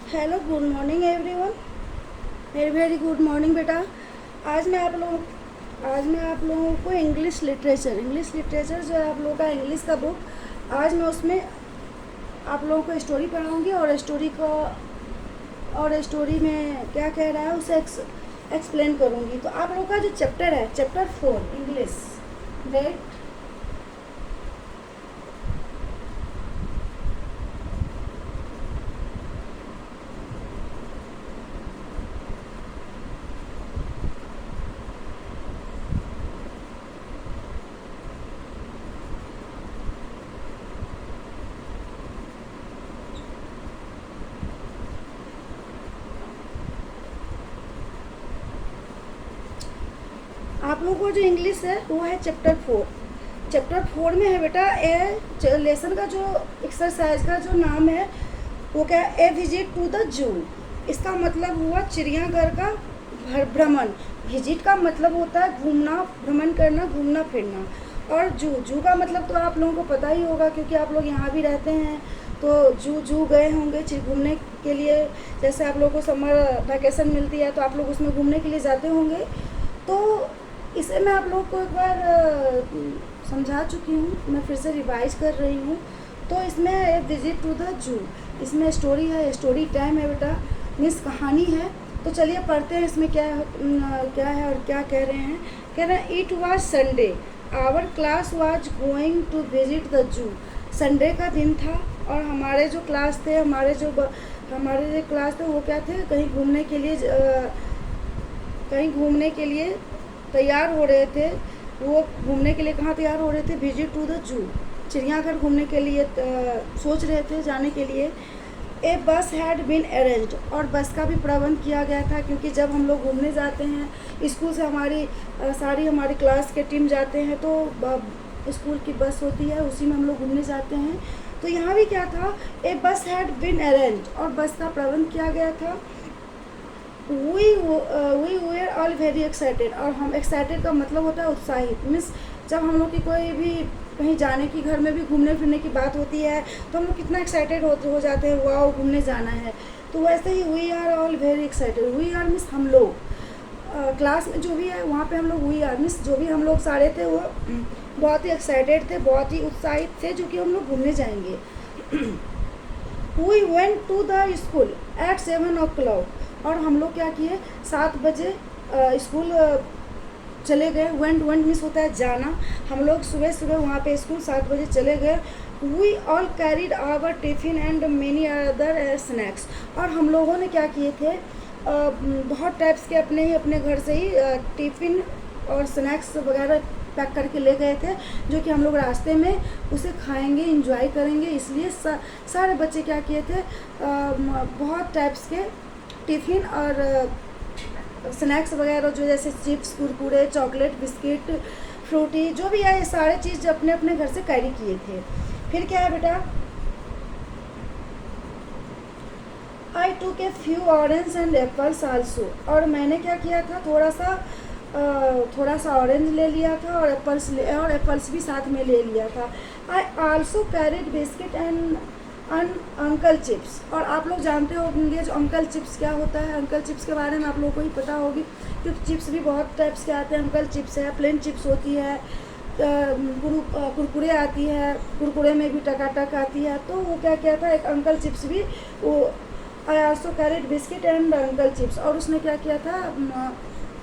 Hello, good morning everyone. Very very good morning बेटा। आज मैं आप लोगों को इंग्लिश लिटरेचर जो है आप लोगों का इंग्लिश का बुक, आज मैं उसमें आप लोगों को स्टोरी पढ़ाऊंगी और स्टोरी में क्या कह रहा है उसे एक्सप्लेन करूंगी। तो आप लोगों का जो चैप्टर है, चैप्टर 4 इंग्लिश, राइट। आप लोगों को जो इंग्लिश है वो है चैप्टर 4 में है बेटा। ए लेसन का जो एक्सरसाइज का जो नाम है वो क्या है, ए विजिट टू द जू। इसका मतलब हुआ चिड़ियाघर का भ्रमण। विजिट का मतलब होता है घूमना, भ्रमण करना, घूमना फिरना। और जू का मतलब तो आप लोगों को पता ही होगा क्योंकि आप लोग यहाँ भी रहते हैं। तो जू गए होंगे घूमने के लिए। जैसे आप लोगों को समर वैकेशन मिलती है तो आप लोग उसमें घूमने के लिए जाते होंगे। तो इसे मैं आप लोगों को एक बार समझा चुकी हूँ, मैं फिर से रिवाइज कर रही हूँ। तो इसमें है विजिट टू द जू। इसमें स्टोरी है, स्टोरी टाइम है बेटा, मीन्स कहानी है। तो चलिए पढ़ते हैं इसमें क्या है और क्या कह रहे हैं। कह रहे हैं it was Sunday, our class was going to visit the zoo. Sunday का दिन था और हमारे जो क्लास थे वो क्या थे, कहीं घूमने के लिए तैयार हो रहे थे। वो घूमने के लिए कहाँ तैयार हो रहे थे, विजिट टू द जू, चिड़ियाघर घूमने के लिए सोच रहे थे जाने के लिए। ए बस हैड बीन अरेंज्ड, और बस का भी प्रबंध किया गया था क्योंकि जब हम लोग घूमने जाते हैं स्कूल से सारी हमारी क्लास के टीम जाते हैं तो स्कूल की बस होती है, उसी में हम लोग घूमने जाते हैं। तो यहाँ भी क्या था, ए बस हैड बीन अरेंज्ड, और बस का प्रबंध किया गया था। We were all very excited, और हम एक्साइटेड का मतलब होता है उत्साहित। मीन्स जब हम लोग की कोई भी कहीं जाने की, घर में भी घूमने फिरने की बात होती है तो हम लोग कितना एक्साइटेड हो जाते हैं, वाओ घूमने जाना है। तो वैसे ही we are all very excited. We are means हम लोग, क्लास में जो भी है वहाँ पे हम लोग वी आर मीन्स जो भी हम लोग सारे थे वो बहुत ही एक्साइटेड थे, बहुत ही उत्साहित थे जो कि हम लोग घूमने जाएंगे। We went to the school at 7 o'clock, और हम लोग क्या किए, 7 बजे स्कूल चले गए। वेंट मीन्स होता है जाना। हम लोग सुबह वहाँ पे स्कूल 7 बजे चले गए। We all carried our tiffin and many other snacks, और हम लोगों ने क्या किए थे, बहुत टाइप्स के अपने घर से ही टिफ़िन और स्नैक्स वगैरह पैक करके ले गए थे जो कि हम लोग रास्ते में उसे खाएंगे, इंजॉय करेंगे। इसलिए सारे बच्चे क्या किए थे, बहुत टाइप्स के टिफ़िन और स्नैक्स वगैरह जो जैसे chips, Kurkure, chocolate, biscuit, Frooti जो भी है, ये सारे चीज़ अपने अपने घर से कैरी किए थे। फिर क्या है बेटा, आई टूक a few orange and apples also, और मैंने क्या किया था, थोड़ा सा ऑरेंज ले लिया था और एप्पल्स भी साथ में ले लिया था। I also carried biscuit and uncle chips, और आप लोग जानते होंगे जो अंकल चिप्स क्या होता है। अंकल चिप्स के बारे में आप लोगों को ही पता होगी क्योंकि चिप्स भी बहुत टाइप्स के आते हैं। अंकल चिप्स है, प्लेन चिप्स होती है, कुरकुरे आती है, कुरकुरे में भी टकाटक आती है। तो वो क्या था, एक अंकल चिप्स भी वो, I also carried biscuit and uncle chips, और उसने क्या किया था,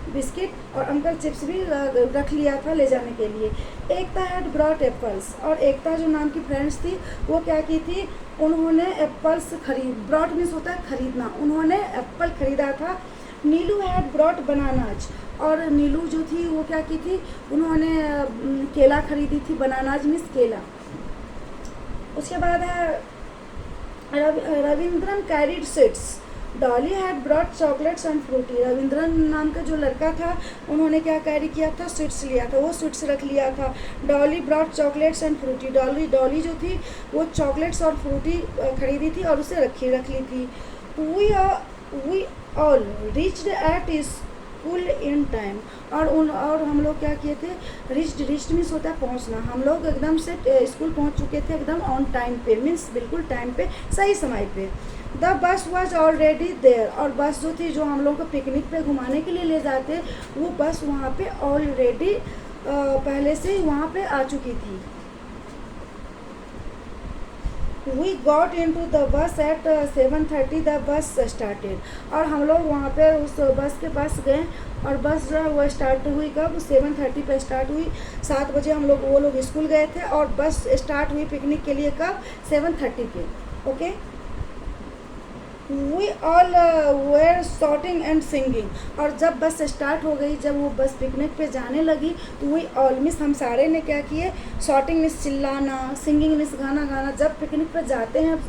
बिस्किट और अंकल चिप्स भी रख लिया था ले जाने के लिए। एकता हैड ब्रॉट एप्पल्स, और एकता जो नाम की फ्रेंड्स थी वो क्या की थी, उन्होंने एप्पल्स ब्रॉट मीन्स होता है खरीदना, उन्होंने एप्पल खरीदा था। नीलू हैड ब्रॉट बनानाज, और नीलू जो थी वो क्या की थी, उन्होंने केला खरीदी थी। बनानाज मीन्स केला। उसके बाद है Ravindran carried sweets, Dolly had brought chocolates and Frooti. Ravindran नाम का जो लड़का था उन्होंने क्या कैरी किया था, स्वीट्स लिया था, वो स्वीट्स रख लिया था। Dolly brought chocolates and Frooti, Dolly जो थी वो चॉकलेट्स और फ्रूटी खरीदी थी और उसे रख ली थी। We all reached at school in time, और हम लोग क्या किए थे, रिच्ड मीन्स होता है पहुंचना। हम लोग एकदम से स्कूल पहुंच चुके थे एकदम ऑन टाइम पे, मीन्स बिल्कुल टाइम पे, सही समय पे। The bus was already there, और बस जो थी जो हम लोग को पिकनिक पे घुमाने के लिए ले जाते, वो बस वहाँ पे ऑलरेडी पहले से ही वहाँ पे आ चुकी थी। We got in to the bus at 7:30 the bus started, और हम लोग वहाँ पे उस बस के पास गए, और बस जो है वो स्टार्ट हुई कब, 7:30 पे स्टार्ट हुई। 7 बजे हम लोग वो लोग स्कूल गए थे, और बस स्टार्ट हुई पिकनिक के लिए कब, 7:30 पे। Okay, we all were shouting and singing, और जब बस स्टार्ट हो गई, जब वो बस पिकनिक पे जाने लगी, तो वी ऑल मिस हम सारे ने क्या किए, शॉटिंग मिस चिल्लाना, सिंगिंग मिस गाना गाना। जब पिकनिक पे जाते हैं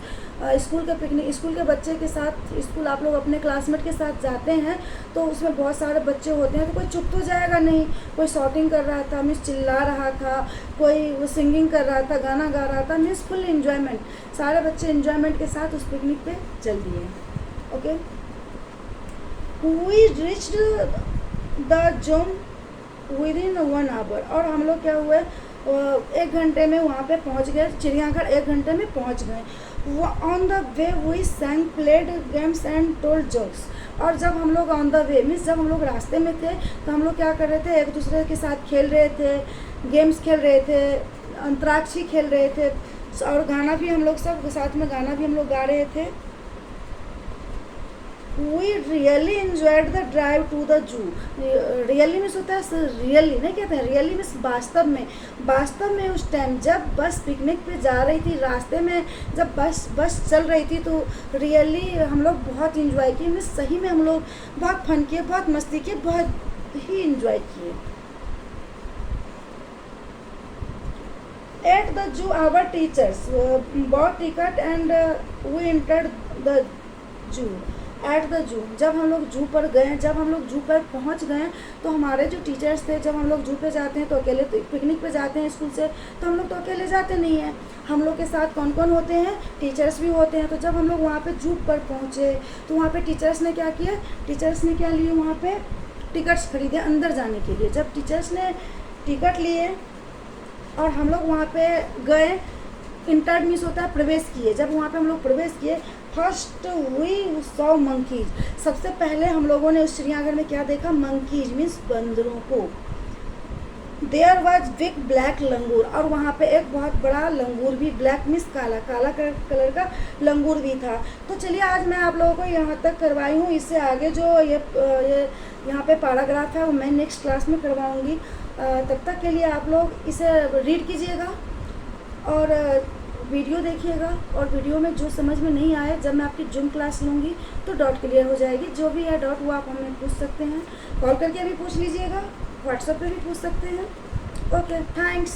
स्कूल के पिकनिक, स्कूल के बच्चे के साथ, स्कूल आप लोग अपने क्लासमेट के साथ जाते हैं, तो उसमें बहुत सारे बच्चे होते हैं, तो कोई चुप तो जाएगा नहीं। कोई शॉटिंग कर रहा था, मिस चिल्ला रहा था, कोई वो सिंगिंग कर रहा था, गाना गा रहा था, मिस फुल इन्जॉयमेंट। सारे बच्चे इन्जॉयमेंट के साथ उस पिकनिक पे चल दिए। Okay, we reached the zoo within 1 hour, और हम लोग क्या हुए, 1 घंटे में वहाँ पे पहुँच गए, चिड़ियाघर 1 घंटे में पहुँच गए। वो on the way we sang, played games and told jokes, और जब हम लोग ऑन द वे मीन्स जब हम लोग रास्ते में थे, तो हम लोग क्या कर रहे थे, एक दूसरे के साथ खेल रहे थे, गेम्स खेल रहे थे, अंतराक्षी खेल रहे थे, और गाना भी हम लोग सब साथ में गाना भी हम लोग गा रहे थे। We really enjoyed the drive to the zoo. Really means होता है रियली नहीं कहते हैं, रियली मीन्स वास्तव में। वास्तव में उस टाइम जब बस पिकनिक पे जा रही थी, रास्ते में जब बस चल रही थी, तो रियली हम लोग बहुत इंजॉय किए, मीन्स सही में हम लोग बहुत फन किए, बहुत मस्ती किए, बहुत ही इंजॉय किए। At the zoo our teachers bought ticket and we entered the zoo. At the zoo, जब हम लोग जू पर गए, जब हम लोग जू पर पहुंच गए, तो हमारे जो टीचर्स थे, जब हम लोग जू पे जाते हैं तो अकेले, तो पिकनिक पे जाते हैं स्कूल से, तो हम लोग तो अकेले जाते नहीं हैं, हम लोग के साथ कौन कौन होते हैं, टीचर्स भी होते हैं। तो जब हम लोग वहाँ पे जू पर पहुँचे, तो वहाँ पे टीचर्स ने क्या किया, टीचर्स ने क्या लिए, वहाँ पे टिकट्स खरीदे अंदर जाने के लिए। जब टीचर्स ने टिकट लिए और हम लोग वहाँ पे गए, इंटर मीन्स होता है प्रवेश किए, जब वहाँ पे हम लोग प्रवेश किए, फर्स्ट वी सॉ मंकीज, सबसे पहले हम लोगों ने उस चिड़ियाघर में क्या देखा, मंकीज मीन्स बंदरों को। देयर वॉज बिग ब्लैक लंगूर, और वहाँ पे एक बहुत बड़ा लंगूर भी, ब्लैक मीन्स काला, काला कलर का लंगूर भी था। तो चलिए आज मैं आप लोगों को यहाँ तक करवाई हूँ, इससे आगे जो ये यहाँ पे पैराग्राफ है वो मैं नेक्स्ट क्लास में करवाऊँगी। तब तक के लिए आप लोग इसे रीड कीजिएगा और वीडियो देखिएगा, और वीडियो में जो समझ में नहीं आए, जब मैं आपकी जूम क्लास लूँगी तो डाउट क्लियर हो जाएगी। जो भी है डाउट वो आप हमें पूछ सकते हैं, कॉल करके भी पूछ लीजिएगा, व्हाट्सएप पे भी पूछ सकते हैं। Okay, thanks.